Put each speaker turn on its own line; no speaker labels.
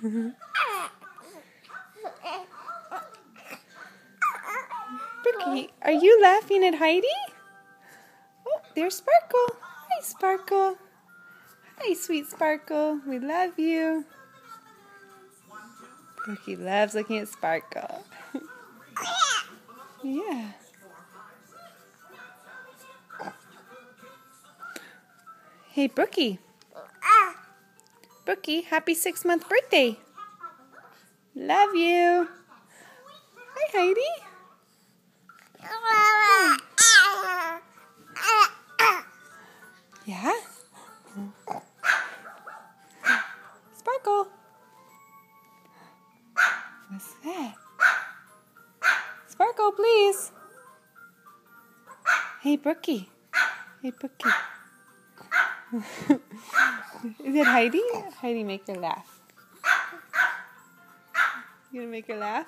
Brookie, are you laughing at Heidi? Oh, there's Sparkle. Hi, Sparkle. Hi, sweet Sparkle. We love you. Brookie loves looking at Sparkle. Yeah. Hey, Brookie. Brookie, happy 6-month birthday. Love you. Hi, Heidi. Yeah? Sparkle. What's that? Sparkle, please. Hey, Brookie. Hey, Brookie. Is it Heidi? Heidi, make her laugh. You gonna make her laugh?